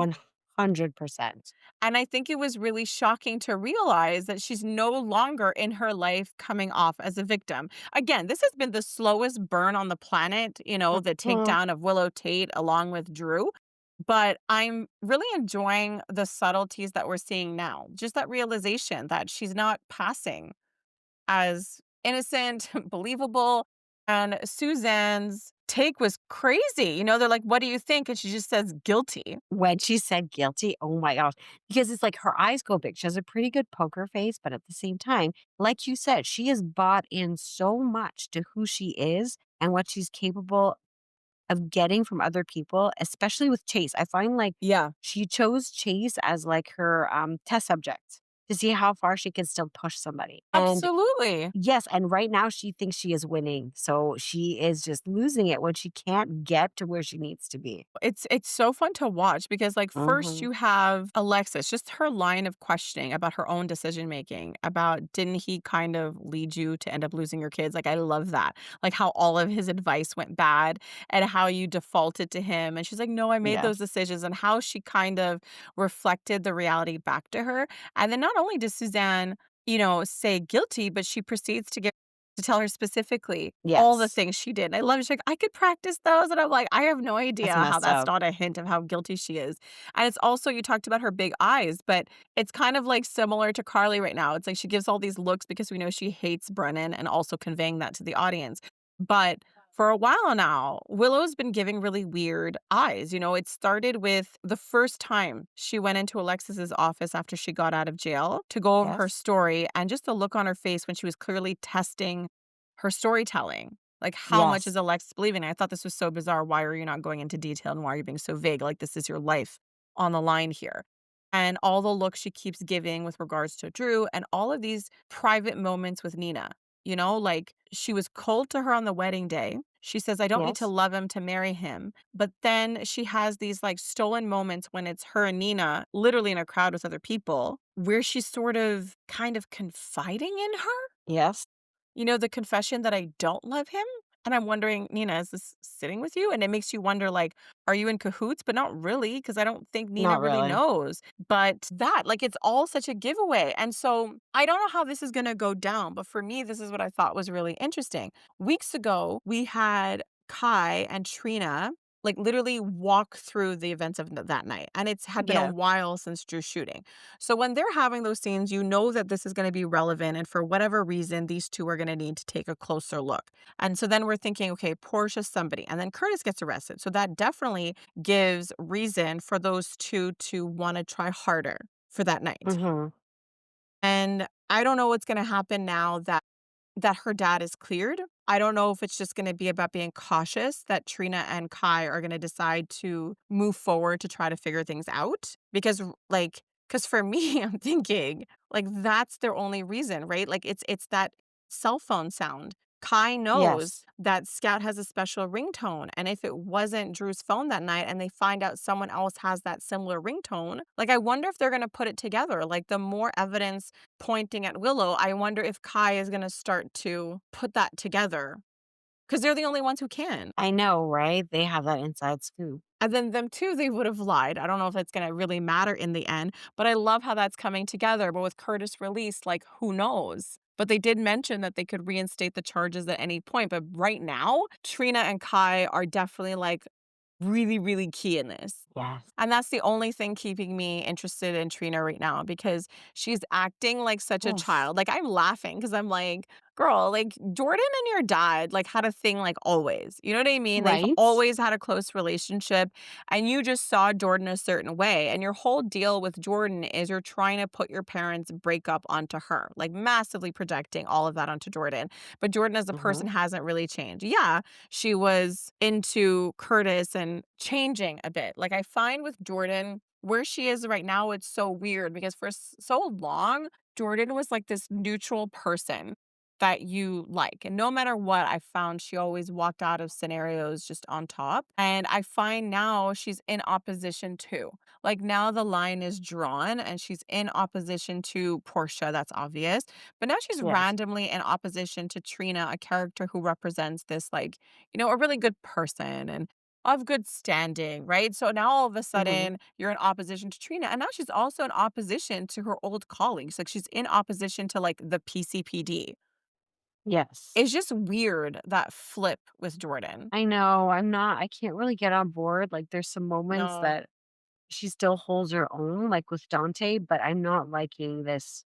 100%. And I think it was really shocking to realize that she's no longer in her life coming off as a victim. Again, this has been the slowest burn on the planet, the Mhm. takedown of Willow Tate along with Drew. But I'm really enjoying the subtleties that we're seeing now. Just that realization that she's not passing as innocent, believable. And Suzanne's take was crazy. They're like, "What do you think?" And she just says, "Guilty." When she said guilty, oh my gosh, because it's like her eyes go big. She has a pretty good poker face, but at the same time, like you said, she has bought in so much to who she is and what she's capable of getting from other people, especially with Chase. I find like Yeah. she chose Chase as like her test subject to see how far she can still push somebody. And Absolutely. yes, and right now she thinks she is winning. So she is just losing it when she can't get to where she needs to be. It's so fun to watch because, like, first Mhm. you have Alexis, just her line of questioning about her own decision making, about didn't he kind of lead you to end up losing your kids? Like, I love that. Like how all of his advice went bad and how you defaulted to him. And she's like, "No, I made those Yes. decisions," and how she kind of reflected the reality back to her. And then not only does Suzanne, say guilty, but she proceeds to tell her specifically all the Yes. things she did. And I love it. She's like, "I could practice those." And I'm like, I have no That's idea how messed that's up. not a hint of how guilty she is. And it's also, you talked about her big eyes, but it's kind of like similar to Carly right now. It's like she gives all these looks because we know she hates Brennan and also conveying that to the audience. But for a while now, Willow's been giving really weird eyes. It started with the first time she went into Alexis's office after she got out of jail to go over her Yes. story, and just the look on her face when she was clearly testing her storytelling. Like, how much is Yes. Alexis believing? I thought this was so bizarre. Why are you not going into detail, and why are you being so vague? Like, this is your life on the line here. And all the looks she keeps giving with regards to Drew and all of these private moments with Nina. Like, she was cold to her on the wedding day. She says, "I don't need to Yes. love him to marry him." But then she has these like stolen moments when it's her and Nina literally in a crowd with other people where she's sort of kind of confiding in her. Yes. The confession that I don't love him? And I'm wondering, "Nina, is this sitting with you?" And it makes you wonder, like, are you in cahoots? But not really, because I don't think Nina Not really really. knows. But like, it's all such a giveaway. And so I don't know how this is going to go down. But for me, this is what I thought was really interesting. Weeks ago, we had Kai and Trina like literally walk through the events of that night. And it's had been a Yeah. while since Drew's shooting. So when they're having those scenes, you know that this is going to be relevant. And for whatever reason, these two are going to need to take a closer look. And so then we're thinking, okay, Portia's somebody. And then Curtis gets arrested. So that definitely gives reason for those two to want to try harder for that night. Mhm. And I don't know what's going to happen now that her dad is cleared. I don't know if it's just going to be about being cautious that Trina and Kai are going to decide to move forward to try to figure things out because cuz for me I'm thinking like that's their only reason, right? Like it's that cell phone sound. Kai knows Yes. that Scout has a special ringtone and if it wasn't Drew's phone that night and they find out someone else has that similar ringtone, like I wonder if they're going to put it together. Like the more evidence pointing at Willow, I wonder if Kai is gonna start to put that together because 'cause they're the only ones who can. I know, right? They have that inside scoop. And then them too, they would have lied. I don't know if it's gonna really matter in the end, but I love how that's coming together, but with Curtis released, like, who knows? But they did mention that they could reinstate the charges at any point, but right now, Trina and Kai are definitely, like, really, really key in this. Yes. And that's the only thing keeping me interested in Trina right now because she's acting like such a Oof. child. Like I'm laughing because I'm like, girl, like Jordan and your dad like had a thing like always. You know what I mean? They've Right? always had a close relationship and you just saw Jordan a certain way. And your whole deal with Jordan is you're trying to put your parents' breakup onto her, like massively projecting all of that onto Jordan. But Jordan as a person Mhm. hasn't really changed. Yeah, she was into Curtis and changing a bit. Like I find with Jordan, where she is right now, it's so weird because for so long, Jordan was like this neutral person that you like. And no matter what, I found she always walked out of scenarios just on top. And I find now she's in opposition too. Like now the line is drawn and she's in opposition to Portia, that's obvious. But now she's Yes. randomly in opposition to Trina, a character who represents this, like, a really good person and of good standing, right? So now all of a Mhm. sudden you're in opposition to Trina. And now she's also in opposition to her old colleagues. Like she's in opposition to like the PCPD. Yes. It's just weird that flip with Jordan. I know. I can't really get on board. Like, there's some moments No. that she still holds her own, like with Dante, but I'm not liking this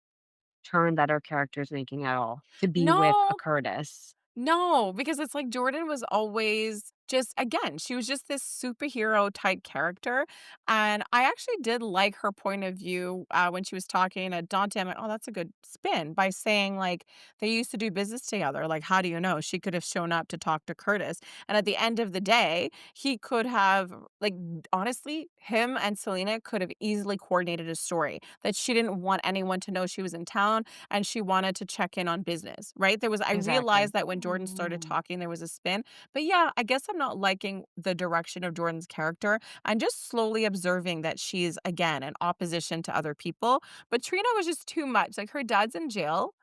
turn that her character is making at all to be with a No. Curtis. No, because it's like Jordan was always just again, she was just this superhero type character. And I actually did like her point of view when she was talking to Dante. I'm like, oh, that's a good spin by saying, like, they used to do business together. Like, how do you know? She could have shown up to talk to Curtis. And at the end of the day, he could have, like, honestly, him and Selena could have easily coordinated a story that she didn't want anyone to know she was in town and she wanted to check in on business, right? I Exactly. realized that when Jordan started talking, there was a spin. But yeah, I guess I'm not liking the direction of Jordan's character. I'm just slowly observing that she's, again, in opposition to other people. But Trina was just too much. Like her dad's in jail.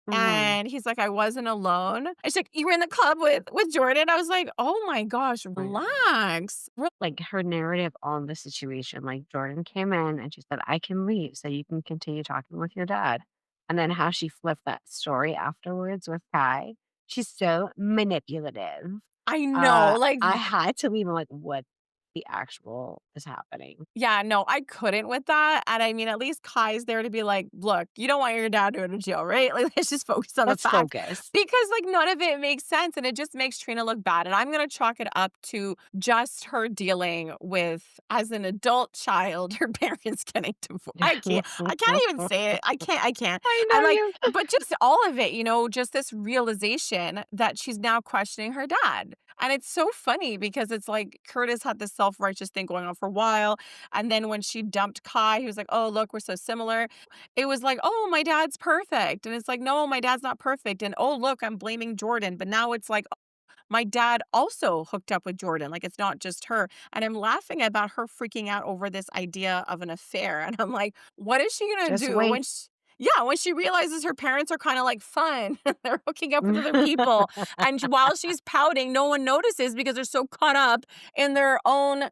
Mhm. And he's like, I wasn't alone. And she's like, you were in the club with Jordan. I was like, oh my gosh, I know. relax. Like her narrative on the situation, like Jordan came in and she said, I can leave so you can continue talking with your dad. And then how she flipped that story afterwards with Kai. She's so manipulative. I know. Like I had to leave. I'm like, what the actual is happening? yeah, no, I couldn't with that, and I mean, at least Kai's there to be like, "Look, you don't want your dad to go to jail, right? Like, let's just focus on the Let's facts." focus. Because, like, none of it makes sense, and it just makes Trina look bad, and I'm gonna chalk it up to just her dealing with, as an adult child, her parents getting divorced. I can't even say it. I can't. I know And, like you. but just all of it, just this realization that she's now questioning her dad. And it's so funny because it's like Curtis had this self-righteous thing going on for a while. And then when she dumped Kai, he was like, oh, look, we're so similar. It was like, oh, my dad's perfect. And it's like, no, my dad's not perfect. And oh, look, I'm blaming Jordan. But now it's like, my dad also hooked up with Jordan. Like it's not just her. And I'm laughing about her freaking out over this idea of an affair. And I'm like, what is she going to Just do when wait. she, yeah, when she realizes her parents are kind of like fun, they're hooking up with other people. And while she's pouting, no one notices because they're so caught up in their own,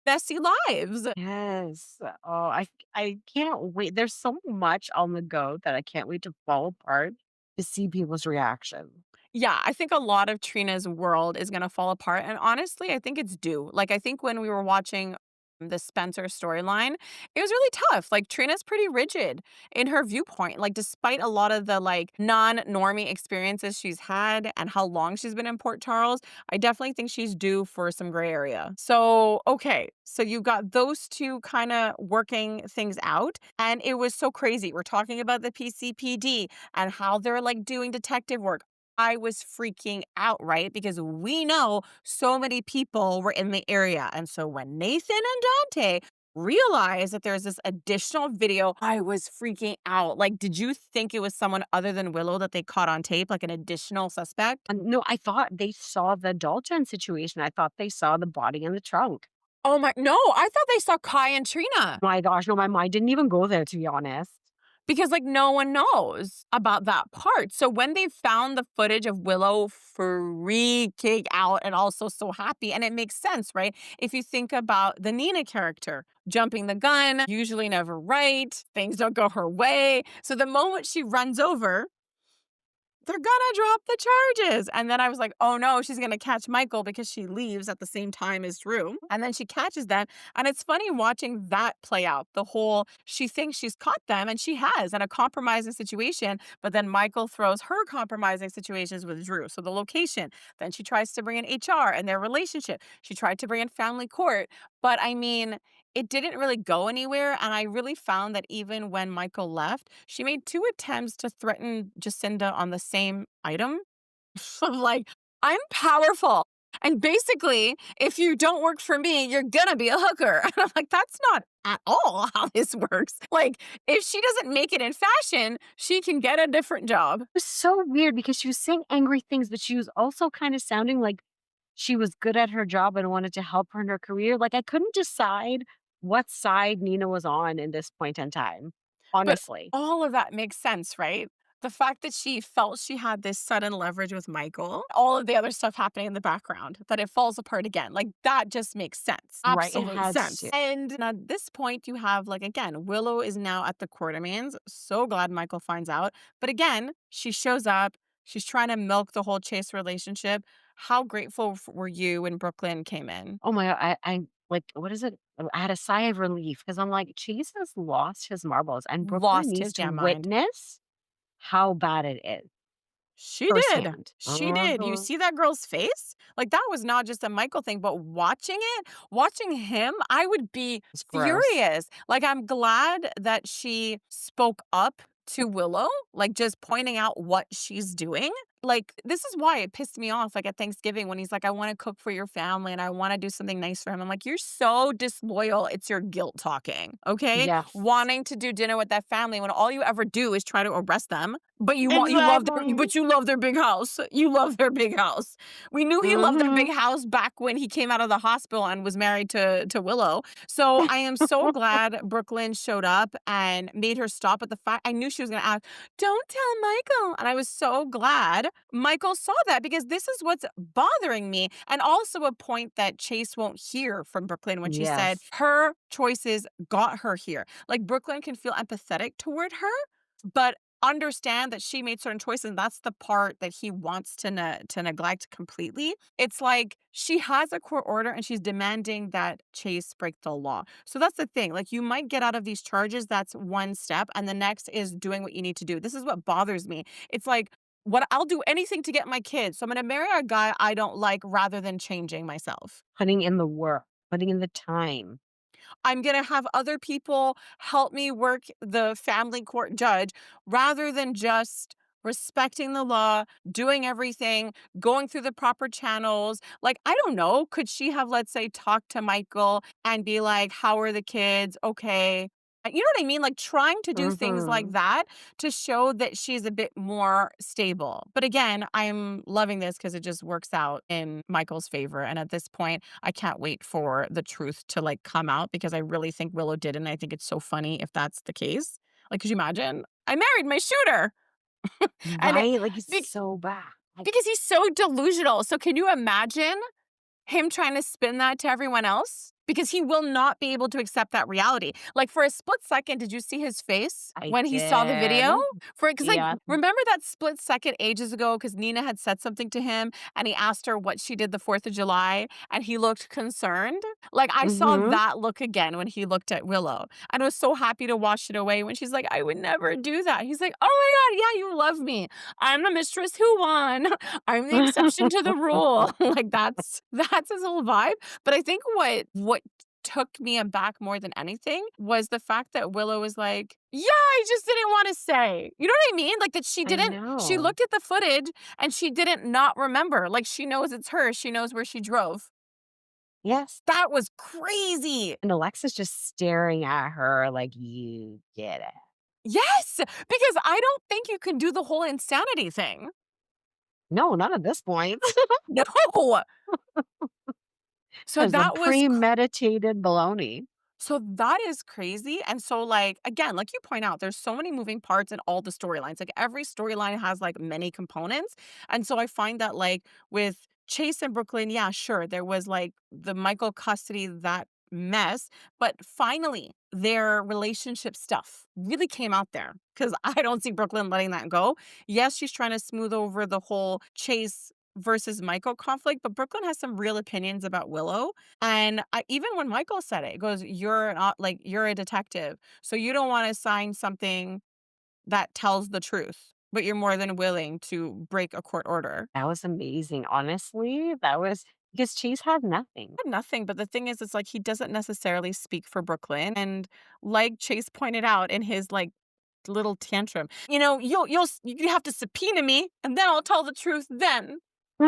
messy lives. Yes. Oh, I can't wait. There's so much on the go that I can't wait to fall apart to see people's reaction. Yeah, I think a lot of Trina's world is gonna fall apart, and honestly, I think it's due. Like, I think when we were watching the Spencer storyline, it was really tough. Like, Trina's pretty rigid in her viewpoint. Like, despite a lot of the, like, non-normie experiences she's had and how long she's been in Port Charles, I definitely think she's due for some gray area. So, okay, so you got those 2 kinda working things out, and it was so crazy. We're talking about the PCPD and how they're, like, doing detective work. I was freaking out, right? Because we know so many people were in the area. And so when Nathan and Dante realized that there's this additional video, I was freaking out. Like, did you think it was someone other than Willow that they caught on tape, like an additional suspect? And no, I thought they saw the Dalton situation. I thought they saw the body in the trunk. Oh my, no, I thought they saw Kai and Trina. My gosh, no, my mind didn't even go there, to be honest. Because, like, no one knows about that part. So when they found the footage of Willow freaking out and also so happy, and it makes sense, right? If you think about the Nina character, jumping the gun, usually never right, things don't go her way. So the moment she runs over, they're gonna drop the charges. And then I was like, oh no, she's gonna catch Michael because she leaves at the same time as Drew. And then she catches them. And it's funny watching that play out. The whole, she thinks she's caught them, and she has in a compromising situation. But then Michael throws her compromising situations with Drew. So the location, then she tries to bring in HR and their relationship. She tried to bring in family court. But I mean, it didn't really go anywhere. And I really found that even when Michael left, she made 2 attempts to threaten Jacinda on the same item. Of like, I'm powerful. And basically, if you don't work for me, you're gonna be a hooker. And I'm like, that's not at all how this works. Like, if she doesn't make it in fashion, she can get a different job. It was so weird because she was saying angry things, but she was also kind of sounding like she was good at her job and wanted to help her in her career. Like, I couldn't decide what side Nina was on in this point in time, But honestly. all of that makes sense, right? The fact that she felt she had this sudden leverage with Michael, all of the other stuff happening in the background, that it falls apart again. Like, that just makes sense. Right, it Absolute had sense. to. And at this point, you have, like, again, Willow is now at the Quartermains. So glad Michael finds out. But again, she shows up. She's trying to milk the whole Chase relationship. How grateful were you when Brook Lynn came in? Oh my god, I like, what is it? I had a sigh of relief because I'm like, Chase has lost his marbles, and Brooklyn Lost needs his to damn mind. witness how bad it is She did. firsthand. She did. You see that girl's face? Like, that was not just a Michael thing, but watching him, I would be It's gross. furious. Like, I'm glad that she spoke up to Willow, like, just pointing out what she's doing. Like, this is why it pissed me off, like, at Thanksgiving when he's like, I want to cook for your family and I want to do something nice for him. I'm like, you're so disloyal. It's your guilt talking, okay? Yes. Wanting to do dinner with that family when all you ever do is try to arrest them. But you Exactly. love their big house. You love their big house. We knew he loved their Mhm. big house back when he came out of the hospital and was married to Willow. So I am so glad Brook Lynn showed up and made her stop at the fact. I knew she was going to ask, don't tell Michael. And I was so glad Michael saw that, because this is what's bothering me. And also a point that Chase won't hear from Brook Lynn when she said Yes. her choices got her here. Like, Brook Lynn can feel empathetic toward her, but understand that she made certain choices, and that's the part that he wants to neglect completely. It's like she has a court order and she's demanding that Chase break the law. So that's the thing. Like, you might get out of these charges, that's one step, and the next is doing what you need to do. This is what bothers me. It's like, what, I'll do anything to get my kids. So I'm going to marry a guy I don't like rather than changing myself. Putting in the work, putting in the time. I'm going to have other people help me work the family court judge rather than just respecting the law, doing everything, going through the proper channels. Like, I don't know, could she have, let's say, talked to Michael and be like, how are the kids? Okay. You know what I mean? Like, trying to do things like Mhm. that to show that she's a bit more stable. But again, I'm loving this because it just works out in Michael's favor. And at this point, I can't wait for the truth to, like, come out, because I really think Willow did. And I think it's so funny if that's the case. Like, could you imagine? I married my shooter. And it, Right? Like, it's be- so bad. Like, because he's so delusional. So can you imagine him trying to spin that to everyone else? because he will not be able to accept that reality. Like, for a split second, did you see his face I when he saw the did. video? Because, like, Yeah. remember that split second ages ago? Because Nina had said something to him and he asked her what she did the 4th of July and he looked concerned. Like, I saw Mhm. that look again when he looked at Willow. And I was so happy to wash it away when she's like, I would never do that. He's like, oh my God, yeah, you love me. I'm the mistress who won. I'm the exception to the rule. Like, that's his whole vibe. But I think what took me aback more than anything was the fact that Willow was like, "Yeah, I just didn't want to say." You know what I mean? Like that I she know. looked at the footage and she didn't not remember. Like she knows it's her. She knows where she drove. Yes. That was crazy. And Alexa's just staring at her like, "You get it." Yes, because I don't think you can do the whole insanity thing. No, not at this point. No. So That was a that was premeditated baloney. So that is crazy. And so, like, again, like you point out, there's so many moving parts in all the storylines. Like, every storyline has like many components. And so I find that, like, with Chase and Brooklyn, yeah, sure, there was like the Michael custody, that mess. But finally, their relationship stuff really came out there because I don't see Brooklyn letting that go. Yes, she's trying to smooth over the whole Chase versus Michael conflict, but Brooklyn has some real opinions about Willow. And even when Michael said it, it goes, "You're not like you're a detective, so you don't want to sign something that tells the truth, but you're more than willing to break a court order." That was amazing. Honestly, that was because Chase had nothing. Nothing, but the thing is, it's like he doesn't necessarily speak for Brooklyn, and like Chase pointed out in his like little tantrum, you have to subpoena me, and then I'll tell the truth. Then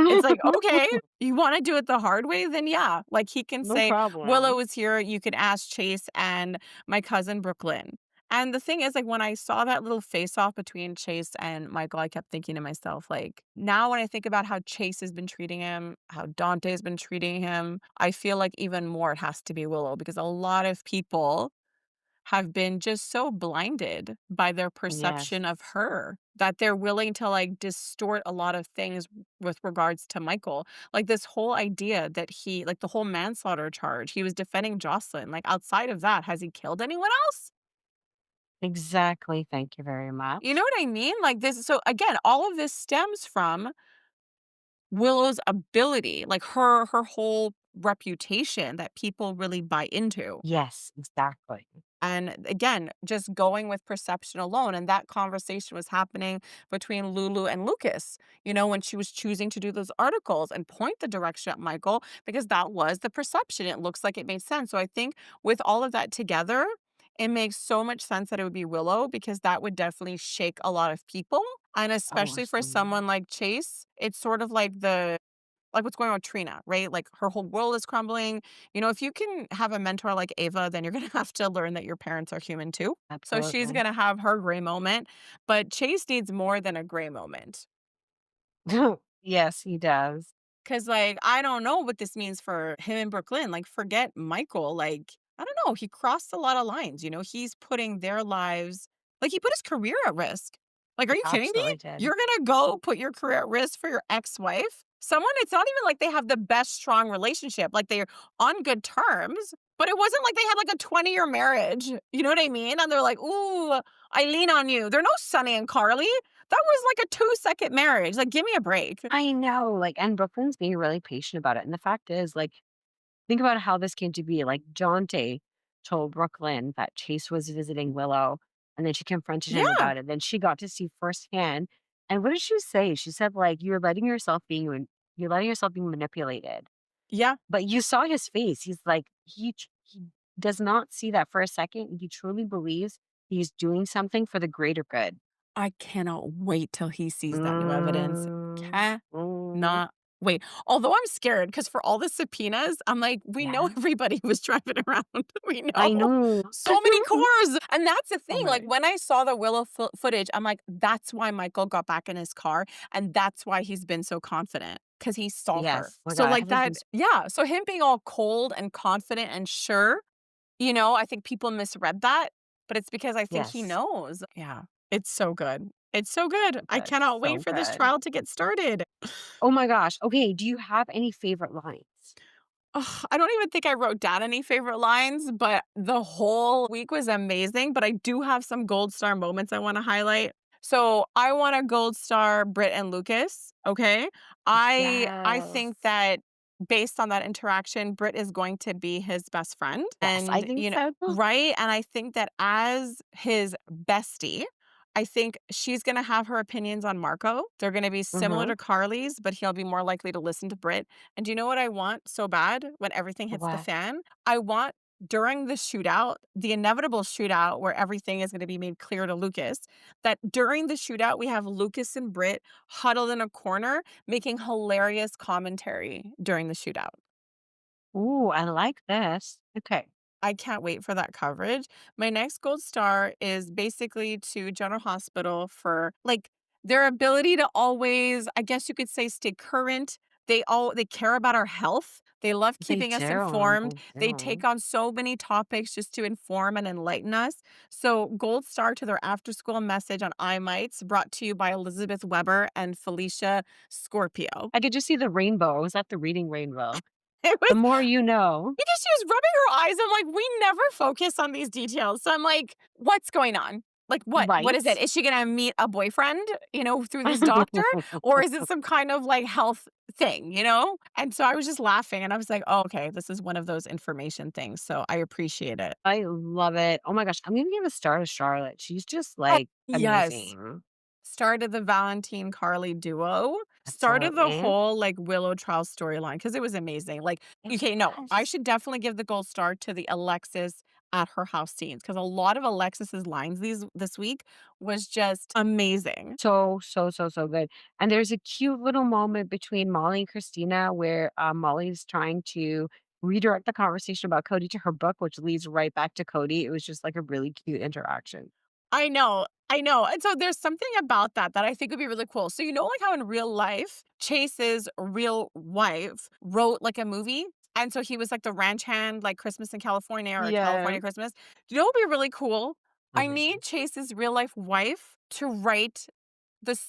it's like, okay, you wanna do it the hard way? Then yeah. Like, he can No say, "Willow problem. is here, you can ask Chase and my cousin Brooklyn." And the thing is, like, when I saw that little face-off between Chase and Michael, I kept thinking to myself, like, now when I think about how Chase has been treating him, how Dante's been treating him, I feel like even more it has to be Willow because a lot of people have been just so blinded by their Yes, perception of her that they're willing to like distort a lot of things with regards to Michael. Like this whole idea that like the whole manslaughter charge, he was defending Jocelyn. Like outside of that, has he killed anyone else? exactly. Thank you very You know much. what I mean? Like this. So again, all of this stems from Willow's ability, like her whole reputation that people really buy into. Yes, exactly. And again, just going with perception alone. And that conversation was happening between Lulu and Lucas, when she was choosing to do those articles and point the direction at Michael, because that was the perception. It looks like it made sense. So I think with all of that together, it makes so much sense that it would be Willow because that would definitely shake a lot of people. And Oh, especially for absolutely. someone like Chase, it's sort of like what's going on with Trina, right? Like her whole world is crumbling. If you can have a mentor like Ava, then you're going to have to learn that your parents are human too. So she's Absolutely. going to have her gray moment, but Chase needs more than a gray moment. Yes, he does. Cause like, I don't know what this means for him and Brooklyn. Like, forget Michael. Like, I don't know. He crossed a lot of lines. He's putting their lives, like, he put his career at risk. Like, are He you kidding me? absolutely did. You're gonna go put your career at risk for your ex-wife? Someone, it's not even like they have the best strong relationship. Like, they're on good terms, but it wasn't like they had like a 20-year marriage. You know what I mean? And they're like, ooh, I lean on you. They're no Sonny and Carly. That was like a 2-second marriage. Like, give me a break. I know, like, and Brooklyn's being really patient about it. And the fact is, like, think about how this came to be. Like, Jonte told Brooklyn that Chase was visiting Willow, and then she confronted him Yeah. about it. Then she got to see firsthand. And what did she say? She said, like, you're letting yourself be manipulated. Yeah. But you saw his face. He's like, he does not see that for a second. He truly believes he's doing something for the greater good. I cannot wait till he sees that new evidence. Mm, mm, Cannot wait. Although I'm scared because for all the subpoenas, I'm like, we know yeah, everybody was driving around. We I know. know. So many cars. And that's the So thing. Like many. when I saw the Willow footage, I'm like, that's why Michael got back in his car. And that's why he's been so confident because he saw her. Yes. Oh my So, God, I like have like that, these. yeah. So, him being all cold and confident and sure, I think people misread that, but it's because I think he Yes. knows. Yeah, it's so good. It's so good. I Good. cannot wait So for this good. trial to get started. Oh my gosh. Okay. Do you have any favorite lines? Ugh, I don't even think I wrote down any favorite lines, but the whole week was amazing. But I do have some gold star moments I want to highlight. So I want a gold star Britt and Lucas. Okay. I think Yes. that based on that interaction, Britt is going to be his best friend. Yes, I And, think you know, so too. right. And I think that as his bestie, I think she's gonna have her opinions on Marco. They're gonna be similar Mhm. to Carly's, but he'll be more likely to listen to Britt. And do you know what I want so bad when everything hits the What? fan? I want during the shootout, the inevitable shootout where everything is going to be made clear to Lucas, that during the shootout, we have Lucas and Britt huddled in a corner making hilarious commentary during the shootout. Ooh, I like this. Okay. I can't wait for that coverage. My next gold star is basically to General Hospital for like their ability to always, I guess you could say, stay current. They care about our health. They love They keeping us do. informed. They They take do. on so many topics just to inform and enlighten us. So gold star to their after school message on iMites brought to you by Elizabeth Weber and Felicia Scorpio. I could just see the rainbow. I was at the reading rainbow. It The was more you know. because she was rubbing her eyes. I'm like, we never focus on these details. So I'm like, what's going on? Like, what? What is it? Right? Is she gonna meet a boyfriend, through this doctor? Or is it some kind of like health thing? And so I was just laughing and I was like, oh, okay, this is one of those information things. So I appreciate it. I love it. Oh my gosh, I'm gonna give a star to Charlotte. She's just, Oh, like, yes. amazing. Started the Valentine Carly duo, started the Absolutely. whole, like, Willow Charles storyline because it was amazing, like okay, no, I Yes. should definitely give the gold star to the Alexis at her house scenes because a lot of Alexis's lines this week was just amazing. So, so, so, so good. And there's a cute little moment between Molly and Christina where, Molly's trying to redirect the conversation about Cody to her book, which leads right back to Cody. It was just, like, a really cute interaction. I know, and so there's something about that I think would be really cool. So, like, how in real life, Chase's real wife wrote, like, a movie? And so he was, like, the ranch hand, like, Christmas in California or Yes. California Christmas. Do you know what would be really cool? I What? need Chase's real life wife to write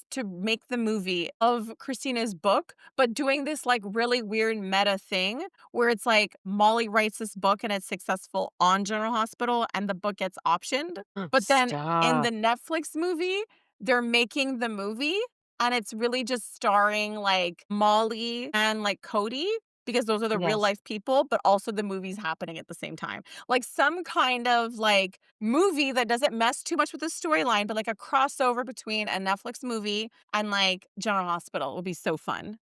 to make the movie of Christina's book, but doing this, like, really weird meta thing where it's like Molly writes this book and it's successful on General Hospital and the book gets optioned. But then in the Stop. Netflix movie, they're making the movie and it's really just starring, like, Molly and, like, Cody because those are the real Yes. life people, but also the movie's happening at the same time. Like, some kind of, like, movie that doesn't mess too much with the storyline, but, like, a crossover between a Netflix movie and, like, General Hospital would be so fun.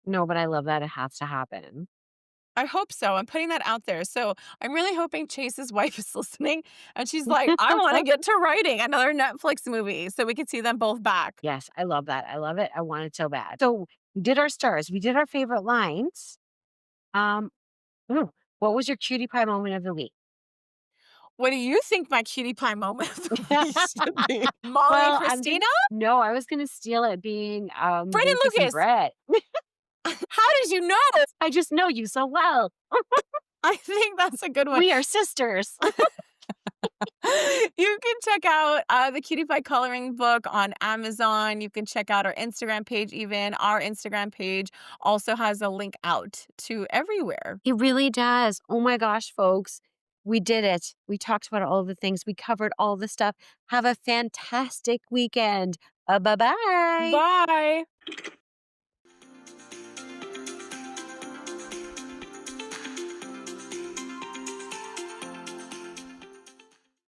No, but I love that. It has to happen. I hope so. I'm putting that out there. So I'm really hoping Chase's wife is listening and she's like, I want to get to writing another Netflix movie so we can see them both back. Yes, I love that. I love it. I want it so bad. So we did our stars. We did our favorite lines. Um, ooh, what was your cutie pie moment of the week? What do you think my cutie pie moment of the week should be? Molly and Well, I'm gonna Christina? no, I was gonna steal it being Britt and Lucas and Lucas. Brett. How did you know? I just know you so well. I think that's a good one. We are sisters. You can check out the Cutie Pie coloring book on Amazon. You can check out our Instagram page, even. Our Instagram page also has a link out to everywhere. It really does. Oh my gosh, folks. We did it. We talked about all the things. We covered all the stuff. Have a fantastic weekend. Bye bye. Bye.